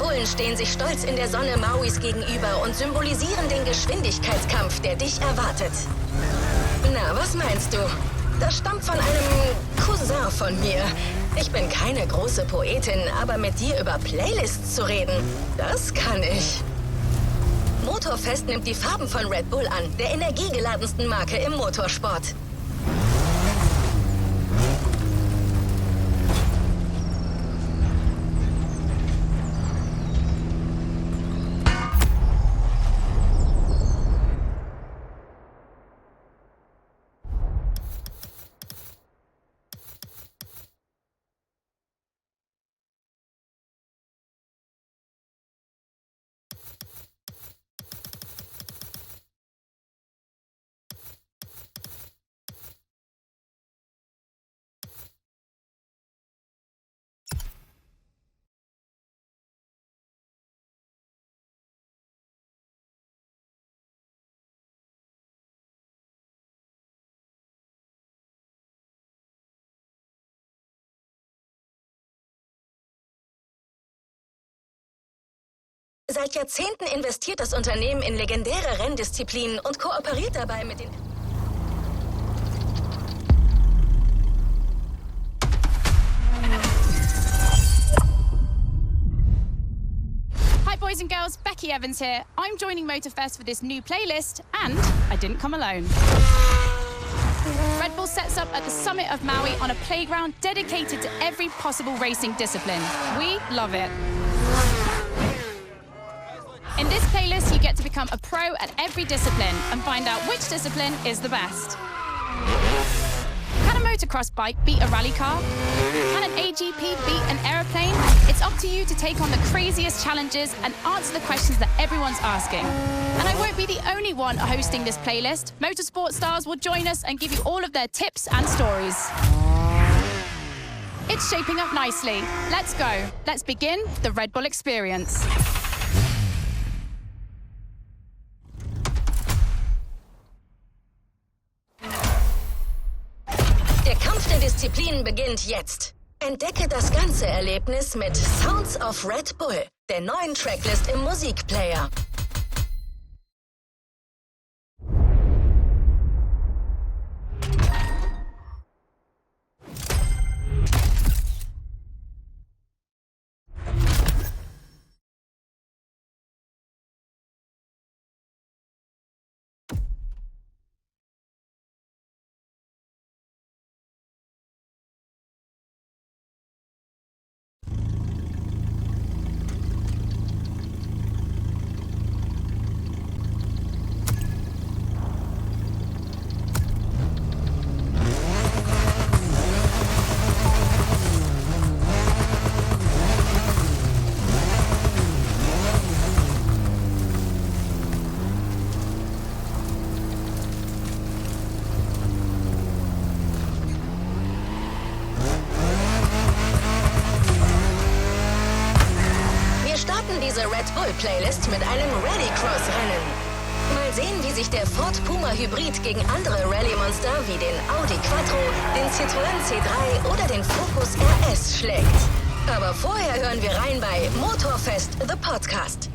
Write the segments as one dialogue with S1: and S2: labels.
S1: Bullen stehen sich stolz in der Sonne Mauis gegenüber und symbolisieren den Geschwindigkeitskampf, der dich erwartet. Na, was meinst du? Das stammt von einem Cousin von mir. Ich bin keine große Poetin, aber mit dir über Playlists zu reden, das kann ich. Motorfest nimmt die Farben von Red Bull an, der energiegeladensten Marke im Motorsport. Seit Jahrzehnten investiert das Unternehmen in legendäre Renndisziplinen und kooperiert dabei mit den...
S2: Hi boys and girls, Becky Evans here. I'm joining Motorfest for this new playlist, and I didn't come alone. Red Bull sets up at the summit of Maui on a playground dedicated to every possible racing discipline. We love it. In this playlist, you get to become a pro at every discipline and find out which discipline is the best. Can a motocross bike beat a rally car? Can an AGP beat an aeroplane? It's up to you to take on the craziest challenges and answer the questions that everyone's asking. And I won't be the only one hosting this playlist. Motorsport stars will join us and give you all of their tips and stories. It's shaping up nicely. Let's go. Let's begin the Red Bull experience.
S1: Der Kampf der Disziplinen beginnt jetzt. Entdecke das ganze Erlebnis mit Sounds of Red Bull, der neuen Tracklist im Musikplayer. Diese Red Bull Playlist mit einem Rallycross-Rennen. Mal sehen, wie sich der Ford Puma Hybrid gegen andere Rallye-Monster wie den Audi Quattro, den Citroën C3 oder den Focus RS schlägt. Aber vorher hören wir rein bei Motorfest, the Podcast.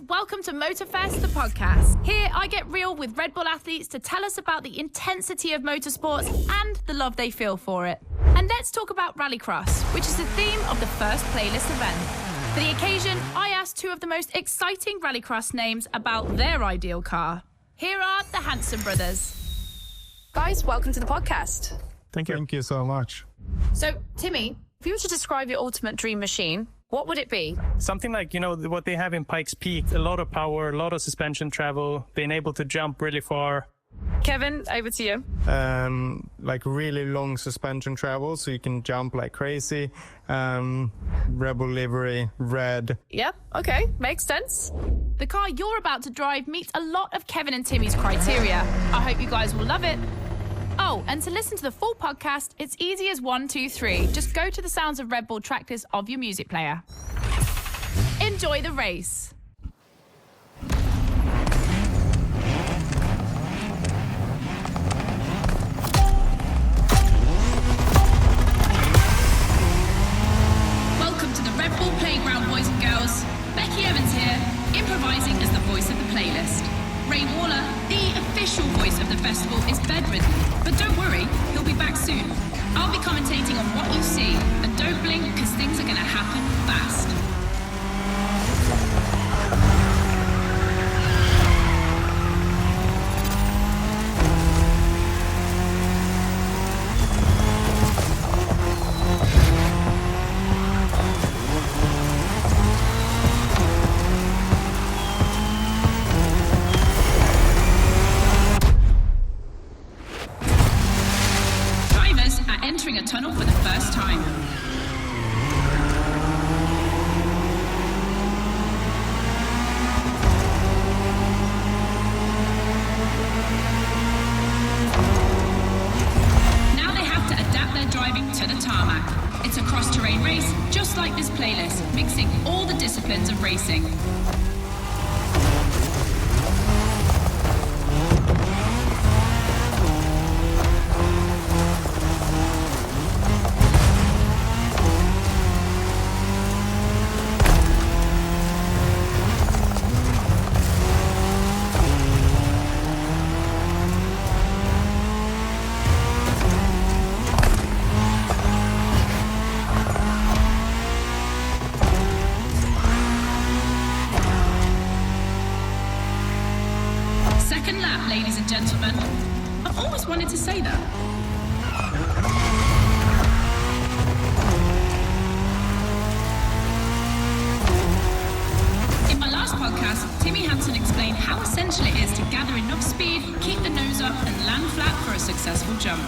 S2: welcome to Motorfest, the podcast. Here I get real with Red Bull athletes to tell us about the intensity of motorsports and the love they feel for it. And let's talk about Rallycross, which is the theme of the first playlist event. For the occasion, I asked two of the most exciting Rallycross names about their ideal car. Here are the Hanson brothers. Guys, welcome to the podcast.
S3: Thank you.
S4: Thank you so much.
S2: So, Timmy, if you were to describe your ultimate dream machine, what would it be?
S3: Something like, what they have in Pikes Peak, a lot of power, a lot of suspension travel, being able to jump really far.
S2: Kevin, over to you.
S4: Like really long suspension travel, so you can jump like crazy. Rebel livery, red.
S2: Yep, okay, makes sense. The car you're about to drive meets a lot of Kevin and Timmy's criteria. I hope you guys will love it. Oh, and to listen to the full podcast, it's easy as 1, 2, 3. Just go to the Sounds of Red Bull track list of your music player. Enjoy the race. Welcome to the Red Bull Playground, boys and girls. Becky Evans here, improvising as the voice of the playlist. Ray Waller, the official voice of the festival, is bedridden, but don't worry, he'll be back soon. I'll be commentating on what you see, and don't blink because things are going to happen fast. Entering a tunnel for the first time. Now they have to adapt their driving to the tarmac. It's a cross-terrain race, just like this playlist, mixing all the disciplines of racing. Second lap, ladies and gentlemen. I've always wanted to say that. In my last podcast, Timmy Hanson explained how essential it is to gather enough speed, keep the nose up, and land flat for a successful jump.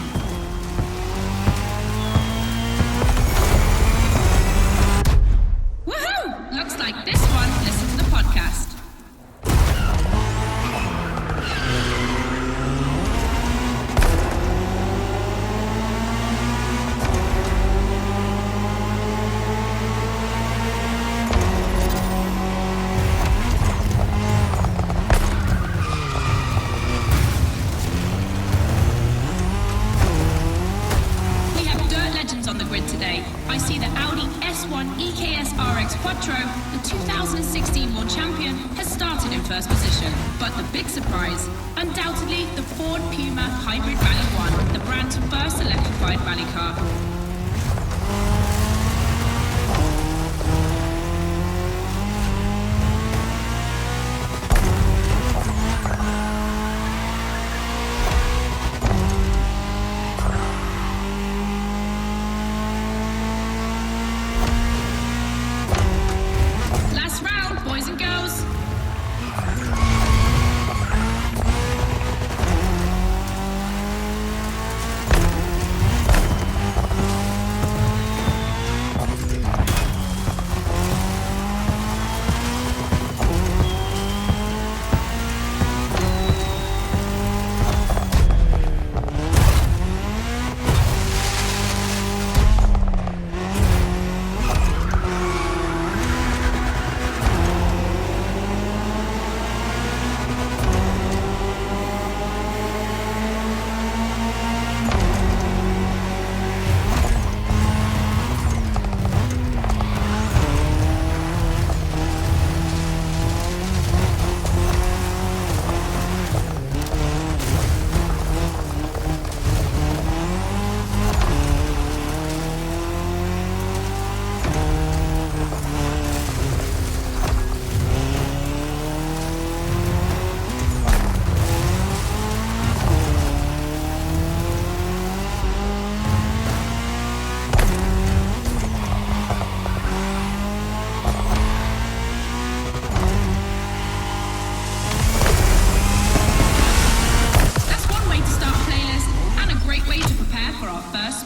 S2: Woohoo! Looks like this one. Listen to the podcast. Today, I see the Audi S1 EKS RX Quattro, the 2016 world champion, has started in first position. But the big surprise, undoubtedly the Ford Puma Hybrid Rally 1, the brand's first electrified rally car. Boys and girls.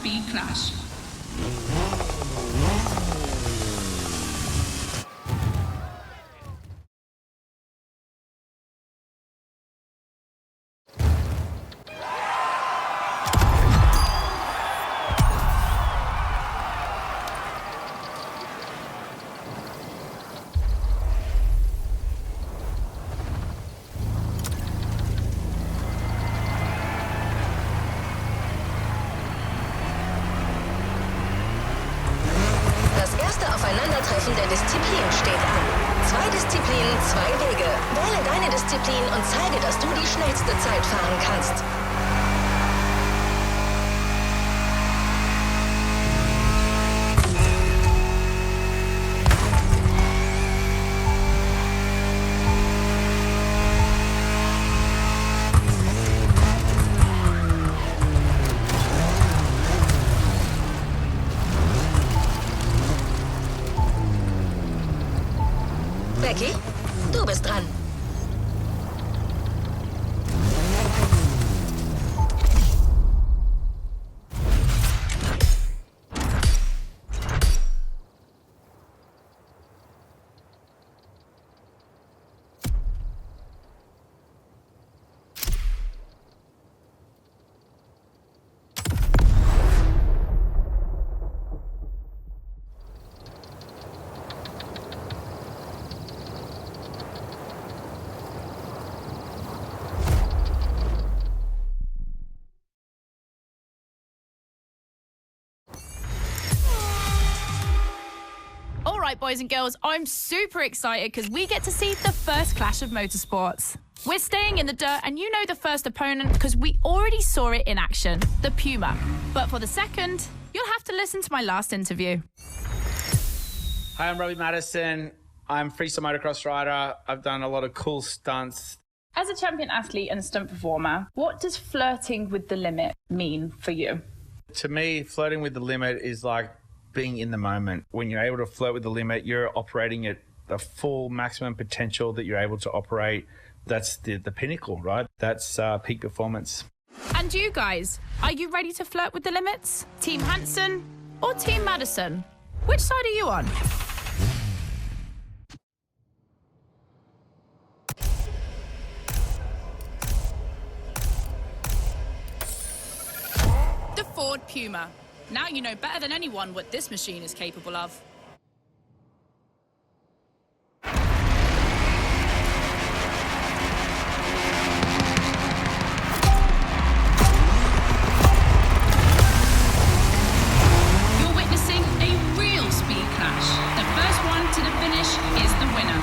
S5: speed clash.
S1: Das erste Aufeinandertreffen der Disziplin steht an. 2 Disziplinen, 2 Wege. Wähle deine Disziplin und zeige, dass du die schnellste Zeit fahren kannst. Becky, du bist dran.
S2: All right, boys and girls, I'm super excited because we get to see the first clash of motorsports. We're staying in the dirt, and you know the first opponent because we already saw it in action, the Puma. But for the second, you'll have to listen to my last interview.
S6: Hi, I'm Robbie Madison. I'm freestyle motocross rider. I've done a lot of cool stunts.
S2: As a champion athlete and stunt performer, what does flirting with the limit mean for you?
S6: To me, flirting with the limit is like being in the moment. When you're able to flirt with the limit, you're operating at the full maximum potential that you're able to operate. That's the pinnacle, right? That's peak performance.
S2: And you guys, are you ready to flirt with the limits? Team Hansen or Team Madison? Which side are you on? The Ford Puma. Now you know better than anyone what this machine is capable of.
S5: You're witnessing a real speed clash. The first one to the finish is the winner.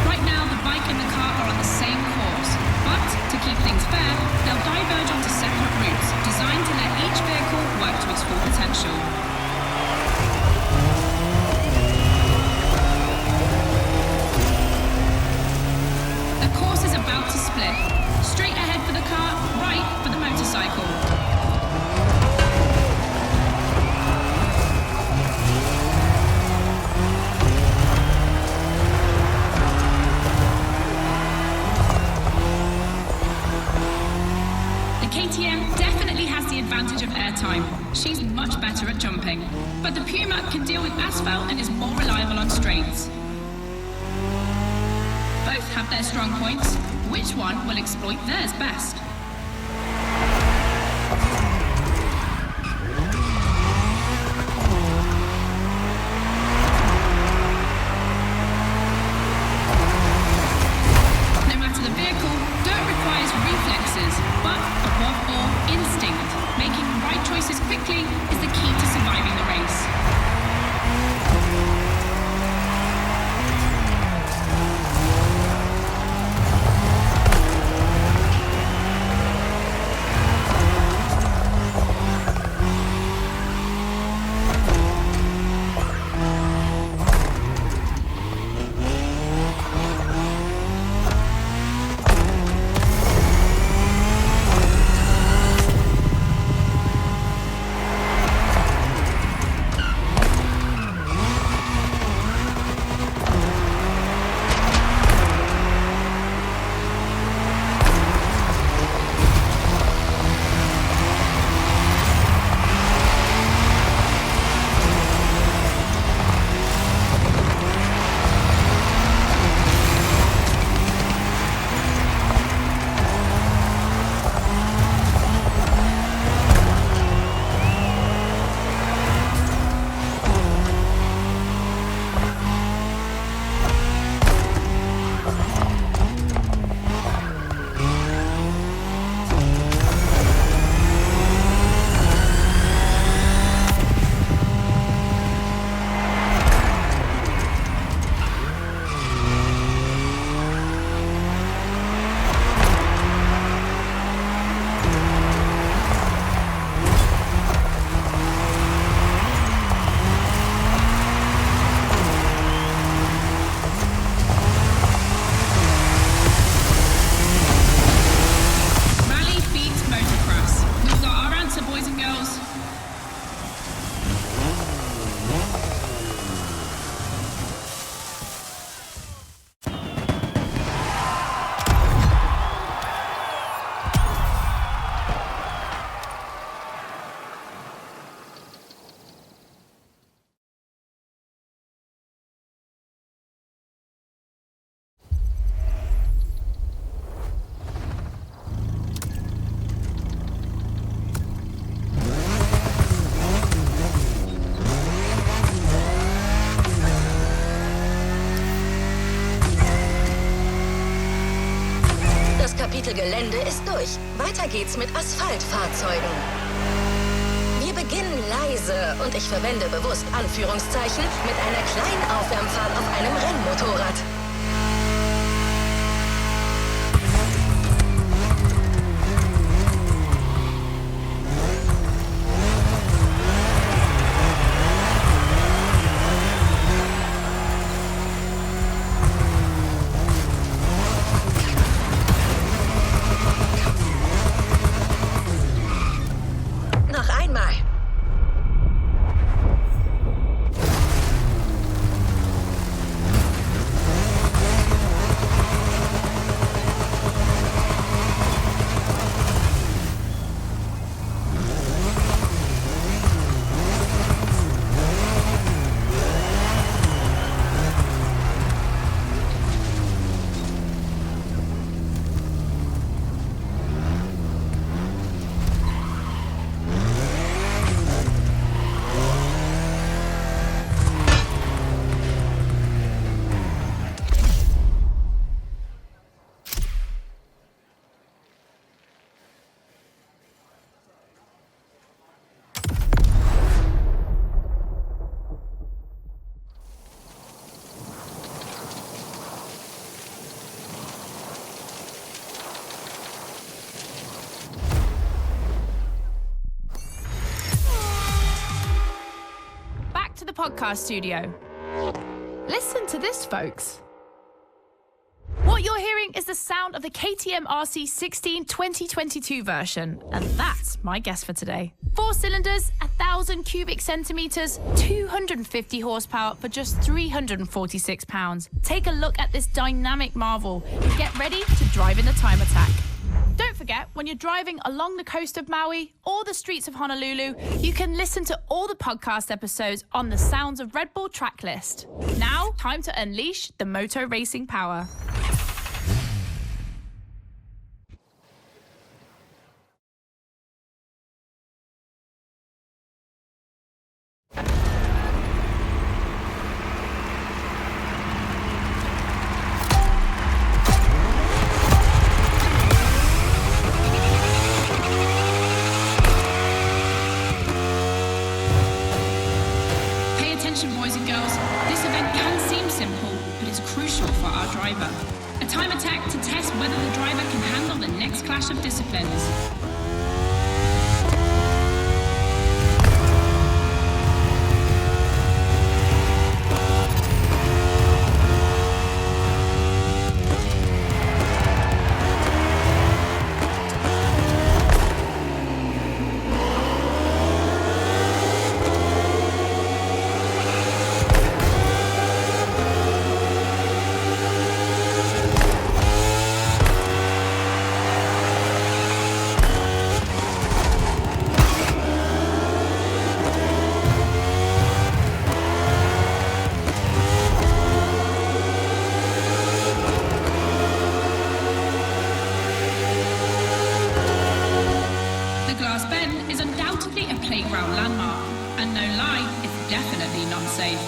S5: Right now, the bike and the car are on the same course, but to keep things fair, they'll diverge onto separate routes, designed to let each vehicle work to its full potential. The course is about to split. Straight ahead for the car, right for the motorcycle. The KTM definitely has the advantage of airtime. She's much better at jumping. But the Puma can deal with asphalt and is more reliable on straights. Both have their strong points. Which one will exploit theirs best? No matter the vehicle, dirt requires reflexes, but above all, instinct. Making the right choices quickly is the key to surviving the race.
S1: Das Kapitel Gelände ist durch. Weiter geht's mit Asphaltfahrzeugen. Wir beginnen leise und ich verwende bewusst Anführungszeichen mit einer kleinen Aufwärmfahrt auf einem Rennmotorrad. Noch einmal.
S2: Back to the podcast studio. Listen to this, folks. What you're hearing is the sound of the KTM RC16 2022 version, and that's my guess for today. 4 cylinders, 1,000 cubic centimeters, 250 horsepower for just 346 pounds. Take a look at this dynamic marvel and get ready to drive in the time attack. Don't forget, when you're driving along the coast of Maui or the streets of Honolulu, you can listen to all the podcast episodes on the Sounds of Red Bull track list. Now, time to unleash the moto racing power.
S5: Pay attention, boys and girls. This event can seem simple, but it's crucial for our driver. A time attack to test whether the driver can handle the next clash of disciplines. The Glass Bend is undoubtedly a playground landmark, and no lie, it's definitely not safe.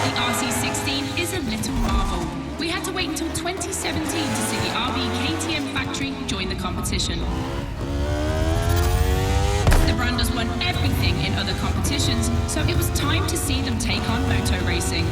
S5: The RC16 is a little marvel. We had to wait until 2017 to see the RB KTM factory join the competition. The brand has won everything in other competitions, so it was time to see them take on moto racing.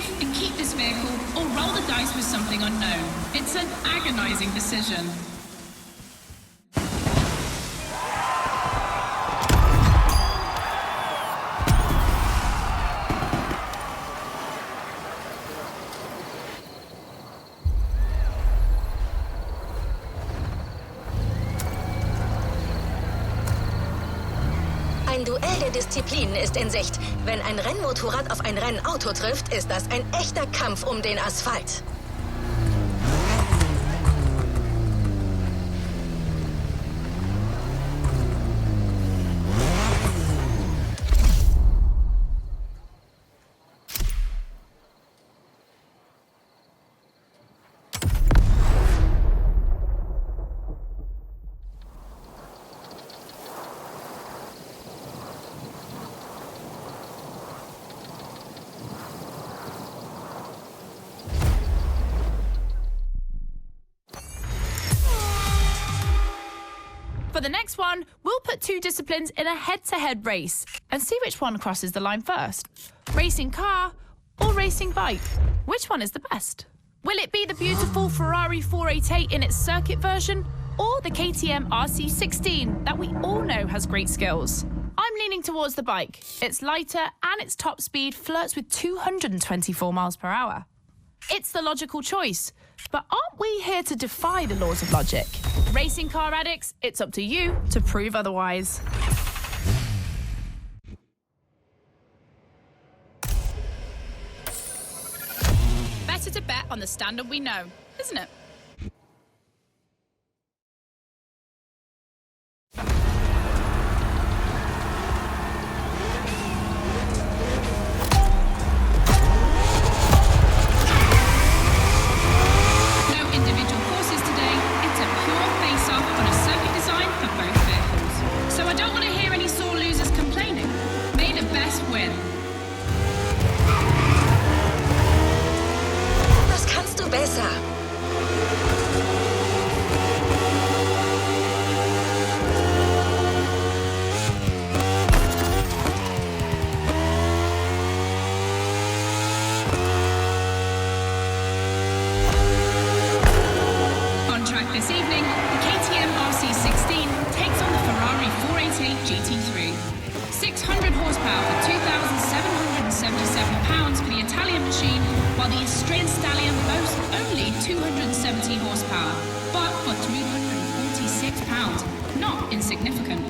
S5: safe and keep this vehicle or roll the dice with something unknown? It's an agonizing decision.
S1: Ein Duell der Disziplinen ist in Sicht. Wenn ein Rennmotorrad auf ein Rennauto trifft, ist das ein echter Kampf um den Asphalt.
S2: For the next one, we'll put two disciplines in a head-to-head race and see which one crosses the line first. Racing car or racing bike? Which one is the best? Will it be the beautiful Ferrari 488 in its circuit version or the KTM RC16 that we all know has great skills? I'm leaning towards the bike. It's lighter and its top speed flirts with 224 miles per hour. It's the logical choice. But aren't we here to defy the laws of logic? Racing car addicts, it's up to you to prove otherwise. Better to bet on the standard we know, isn't it?
S1: Das kannst du besser.
S5: On track this evening, the KTM RC16 takes on the Ferrari 488 GT3. 600 horsepower for 2,777 pounds for the Italian machine, while the Australian Stallion boasts only 270 horsepower, but for 346 pounds, not insignificant.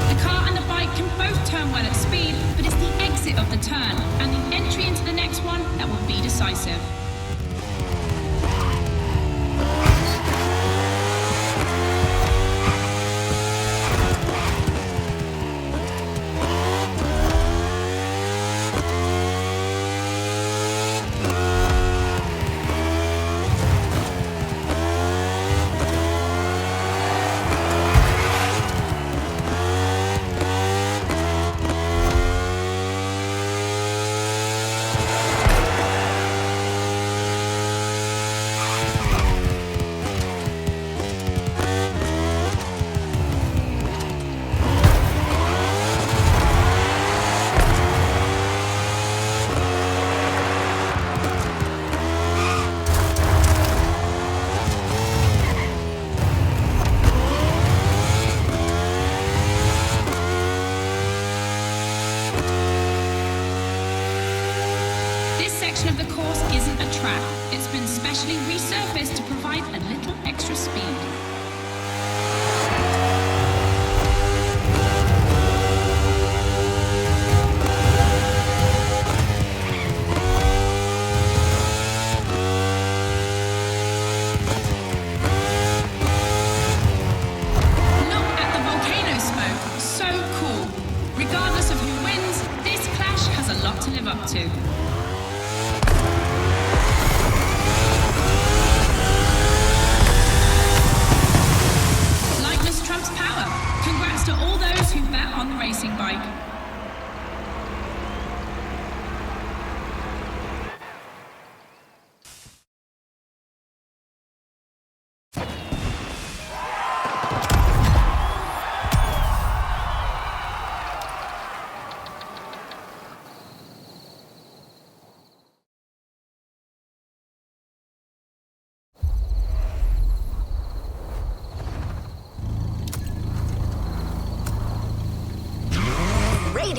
S5: The car and the bike can both turn well at speed, but it's the exit of the turn and the entry into the next one that will be decisive. Of the course isn't a track. It's been specially resurfaced to provide a little extra speed. Look at the volcano smoke. So cool. Regardless of who wins, this clash has a lot to live up to.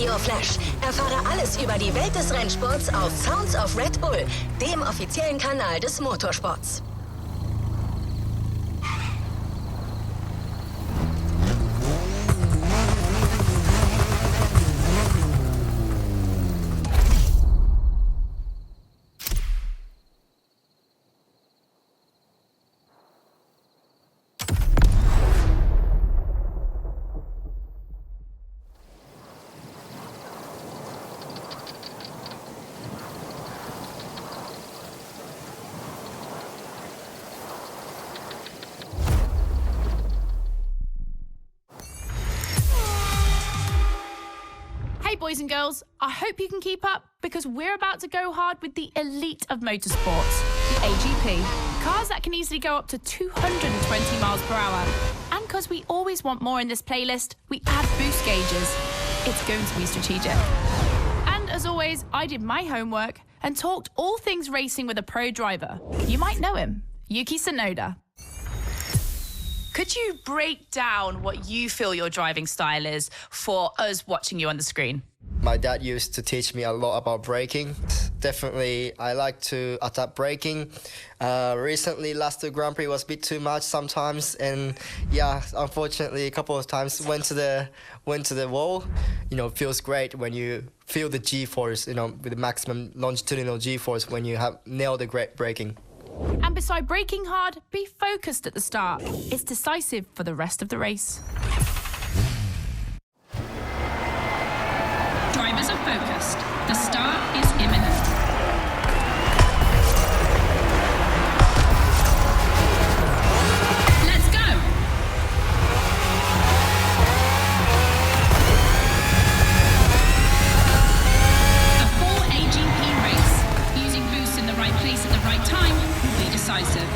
S1: Radio Flash. Erfahre alles über die Welt des Rennsports auf Sounds of Red Bull, dem offiziellen Kanal des Motorsports.
S2: Hey boys and girls, I hope you can keep up because we're about to go hard with the elite of motorsports, the AGP. Cars that can easily go up to 220 miles per hour. And because we always want more in this playlist, we add boost gauges. It's going to be strategic. And as always, I did my homework and talked all things racing with a pro driver. You might know him, Yuki Tsunoda.
S7: Could you break down what you feel your driving style is for us watching you on the screen?
S8: My dad used to teach me a lot about braking. Definitely, I like to adapt braking. Recently, last Grand Prix was a bit too much sometimes, and yeah, unfortunately, a couple of times went to the wall. You know, feels great when you feel the G-force. You know, with the maximum longitudinal G-force when you have nailed the great braking.
S2: And beside braking hard, be focused at the start. It's decisive for the rest of the race.
S5: Drivers are focused. The start is imminent. Let's go! A full AGP race. Using boosts in the right place at the right time will be decisive.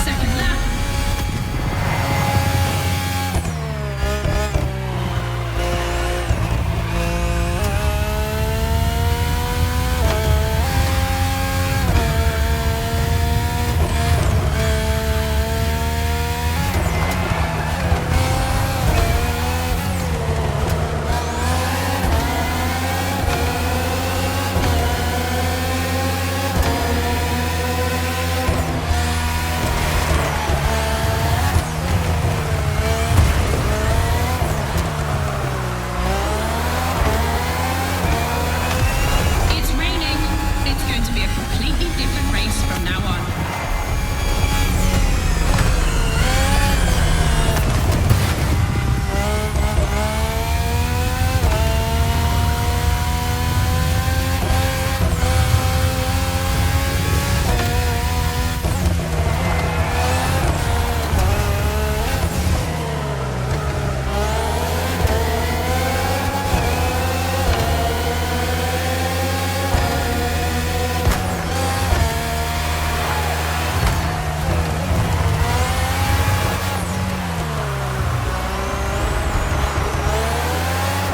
S5: Second lap. It's raining. It's going to be a completely different race from now on.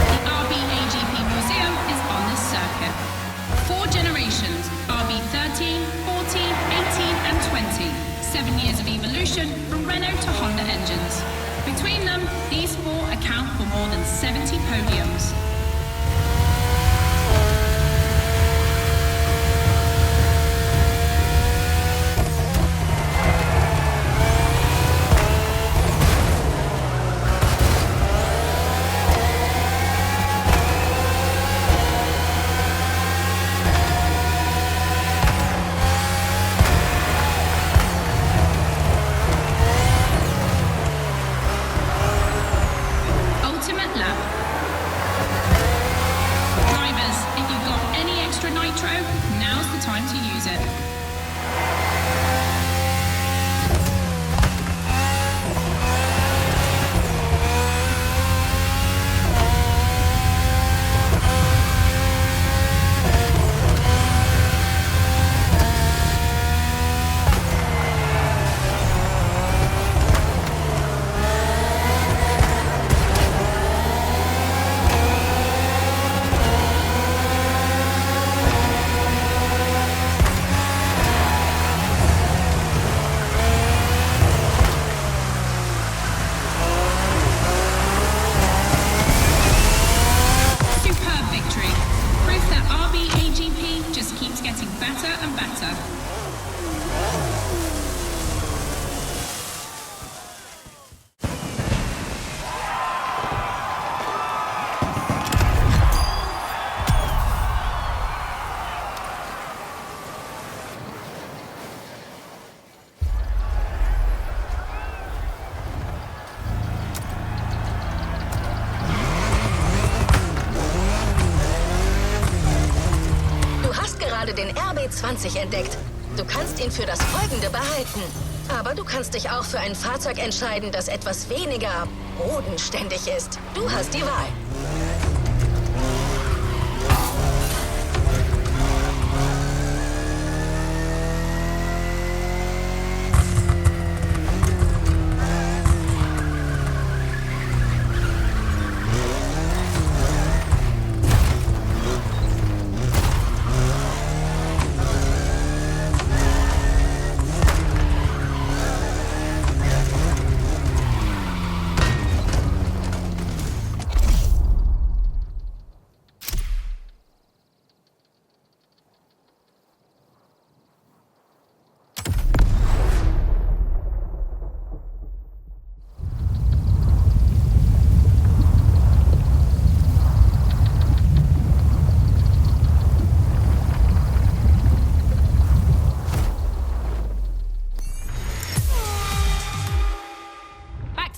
S5: The RB AGP Museum is on this circuit. 4 generations, RB 13, 14, 18 and 20. 7 years of evolution from Renault to Honda engines. Between them, these 4 account for more than 70 podiums. Ultimate lap. Drivers, if you've got any extra nitro, now's the time to use it.
S1: gerade den RB20 entdeckt. Du kannst ihn für das Folgende behalten. Aber du kannst dich auch für ein Fahrzeug entscheiden, das etwas weniger bodenständig ist. Du hast die Wahl.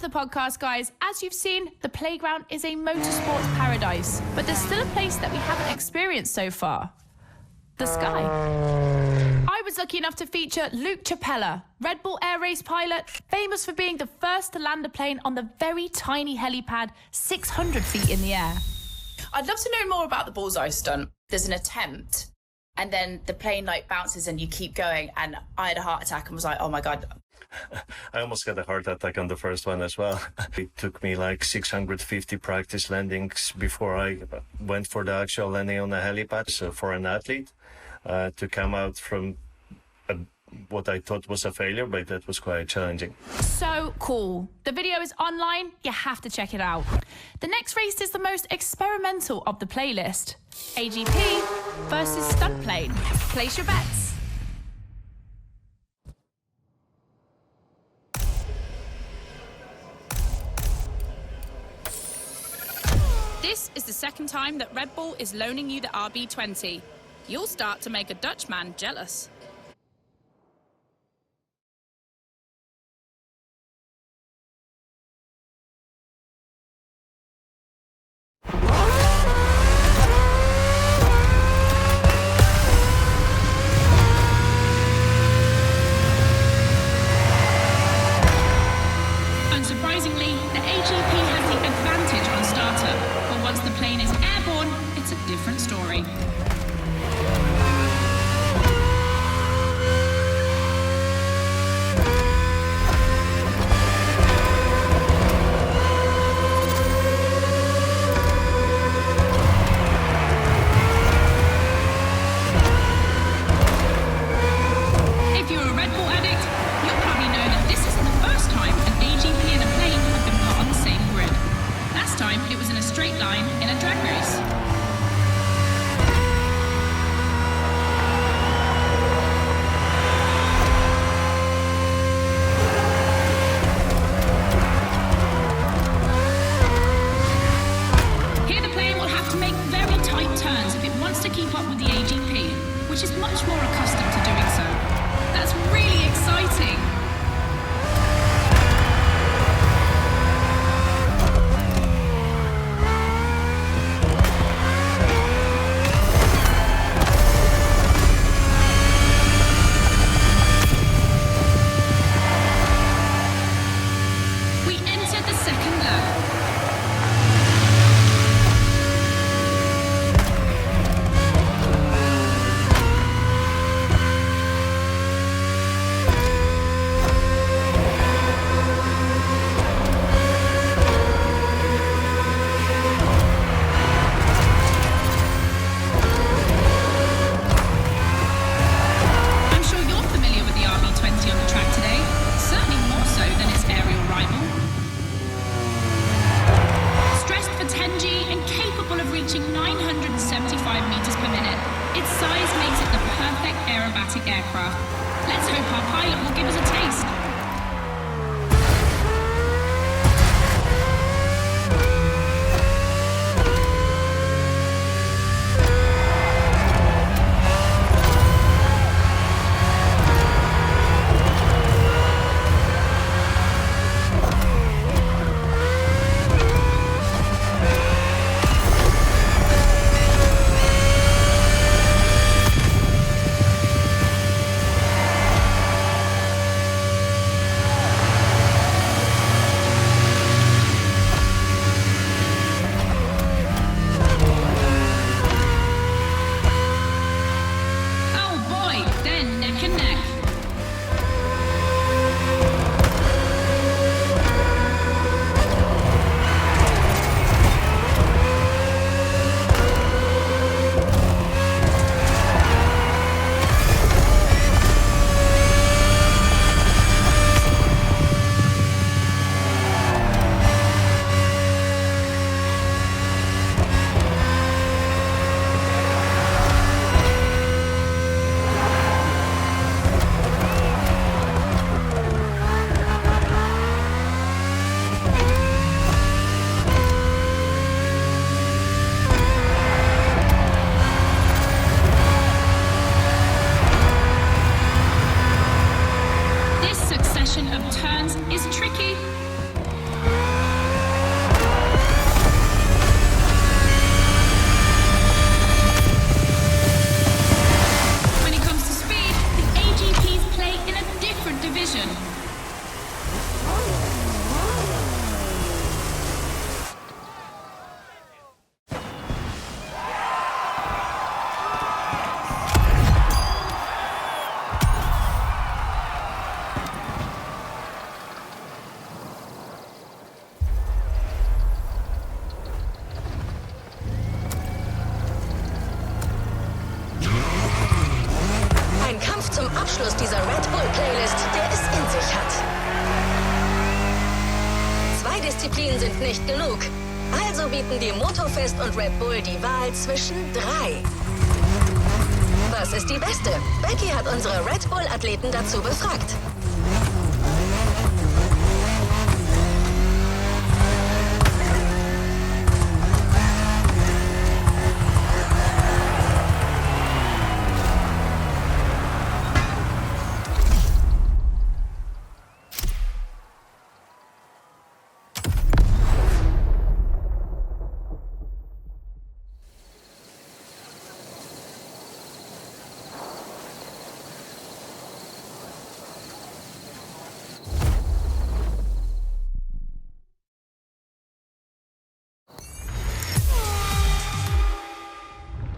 S2: The podcast, guys. As you've seen, the playground is a motorsports paradise, but there's still a place that we haven't experienced so far. The sky. I was lucky enough to feature Luke Chapella, Red Bull Air Race pilot, famous for being the first to land a plane on the very tiny helipad 600 feet in the air.
S7: I'd love to know more about the bullseye stunt. There's an attempt, and then the plane like bounces and you keep going, and I had a heart attack and was like, oh my God.
S9: I almost had a heart attack on the first one as well. It took me like 650 practice landings before I went for the actual landing on the helipad. So for an athlete to come out from what I thought was a failure, but that was quite challenging.
S2: So cool. The video is online. You have to check it out. The next race is the most experimental of the playlist. AGP versus stunt plane. Place your bets. This is the second time that Red Bull is loaning you the RB20. You'll start to make a Dutchman jealous.
S5: Unsurprisingly, the AGP has the advantage on starter, but once the plane is airborne, it's a different story. If you're a Red Bull addict, you'll probably know that this isn't the first time an AGP and a plane have been put on the same grid. Last time, it was in a straight line in a drag race. Here the plane will have to make very tight turns if it wants to keep up with the AGP, which is much more accustomed to doing so. That's really exciting. We enter the second lap. I'm sure you're familiar with the RB20 on the track today, certainly more so than its aerial rival. Stressed for 10G and capable of reaching 975 meters per minute, its size makes it the perfect aerobatic aircraft. Let's hope our pilot will give us a taste.
S1: zum Abschluss dieser Red Bull Playlist, der es in sich hat. 2 Disziplinen sind nicht genug. Also bieten die Motorfest und Red Bull die Wahl zwischen 3. Was ist die beste? Becky hat unsere Red Bull-Athleten dazu befragt.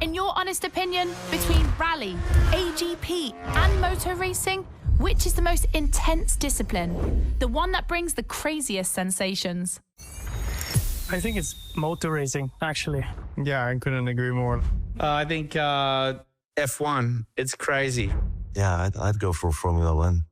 S2: In your honest opinion, between rally, AGP, and motor racing, which is the most intense discipline? The one that brings the craziest sensations?
S3: I think it's motor racing, actually.
S4: Yeah, I couldn't agree more.
S10: I think F1. It's crazy.
S11: Yeah, I'd go for Formula One.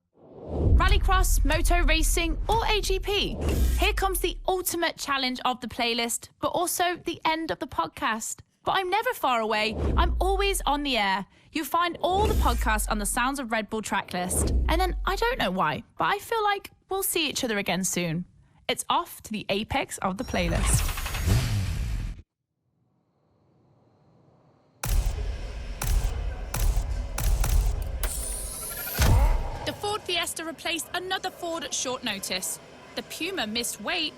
S2: Rallycross, moto racing, or AGP? Here comes the ultimate challenge of the playlist, but also the end of the podcast. But I'm never far away. I'm always on the air. You find all the podcasts on the Sounds of Red Bull track list. And then, I don't know why, but I feel like we'll see each other again soon. It's off to the apex of the playlist. The Ford Fiesta replaced another Ford at short notice. The Puma missed weight.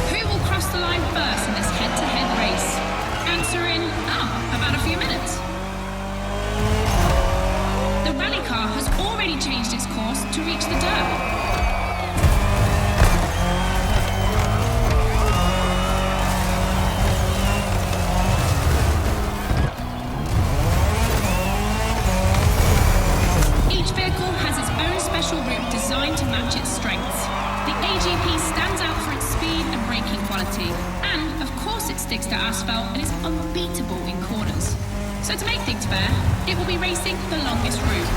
S5: Who will cross the line first in this head-to-head race? Answer in, about a few minutes. The rally car has already changed its course to reach the dirt. Each vehicle has its own special route designed to match its strengths. The AGP stands out for its speed and braking quality, and of course it sticks to asphalt and is unbeatable in corners. So to make things fair, it will be racing the longest route.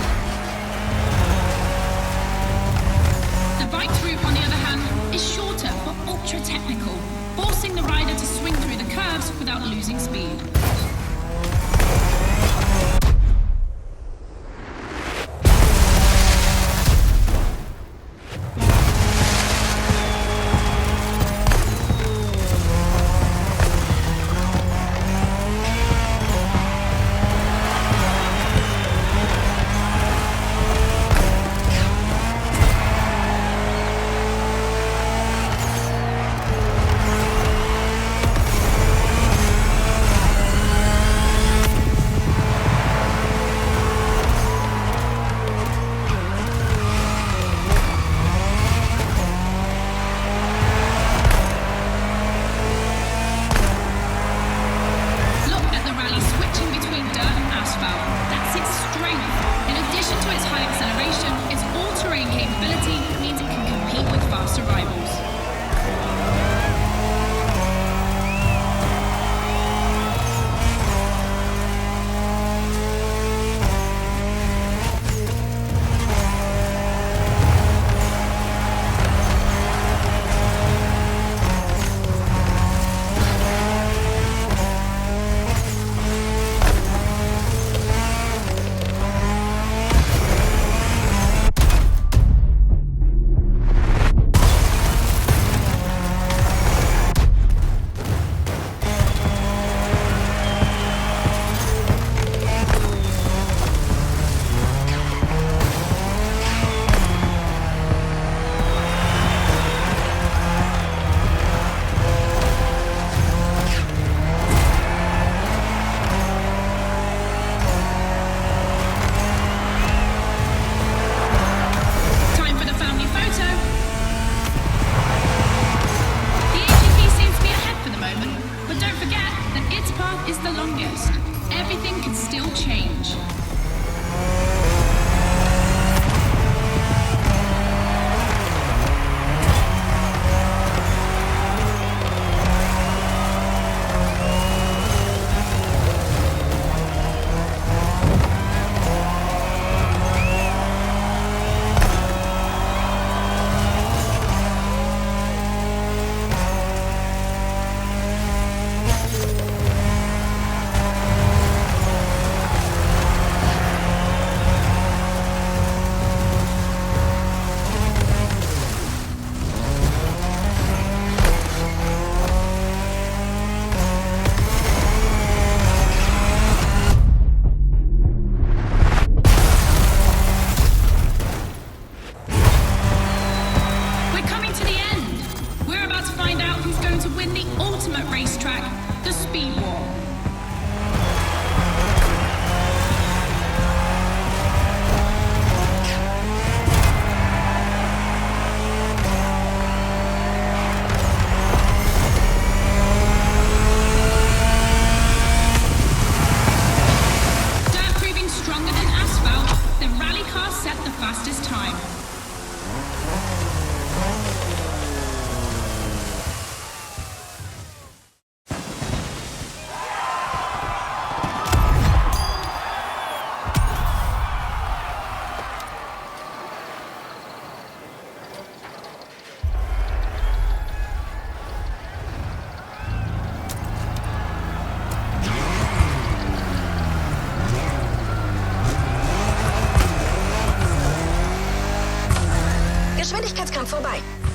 S5: The bike's route, on the other hand, is shorter but ultra-technical, forcing the rider to swing through the curves without losing speed.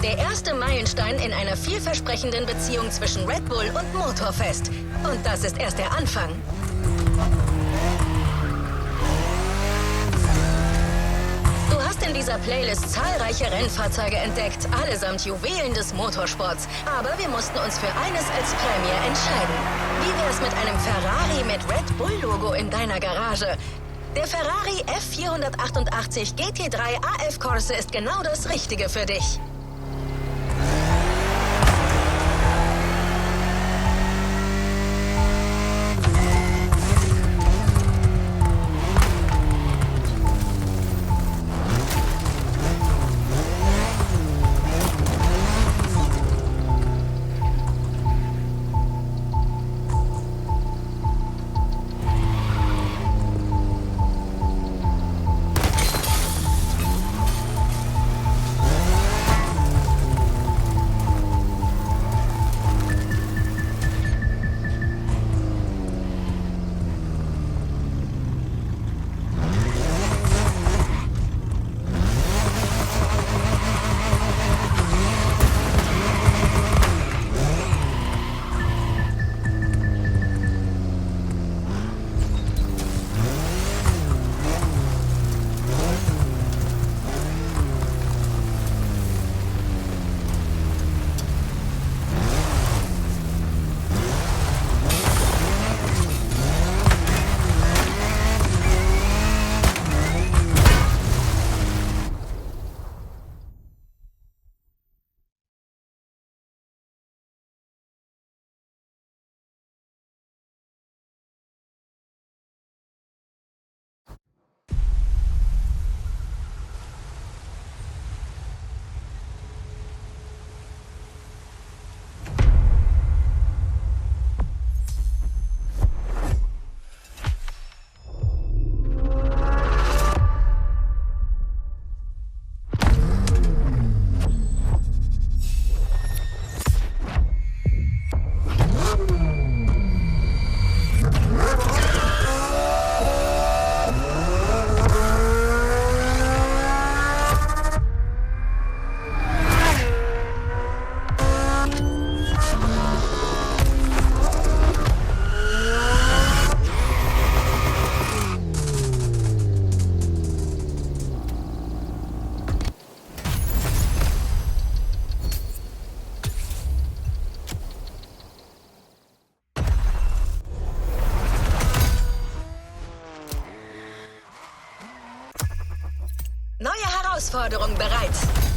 S1: Der erste Meilenstein in einer vielversprechenden Beziehung zwischen Red Bull und Motorfest. Und das ist erst der Anfang. Du hast in dieser Playlist zahlreiche Rennfahrzeuge entdeckt, allesamt Juwelen des Motorsports. Aber wir mussten uns für eines als Prämie entscheiden. Wie wär's mit einem Ferrari mit Red Bull-Logo in deiner Garage? Der Ferrari F488 GT3 AF Corse ist genau das Richtige für dich. Neue Herausforderung bereit.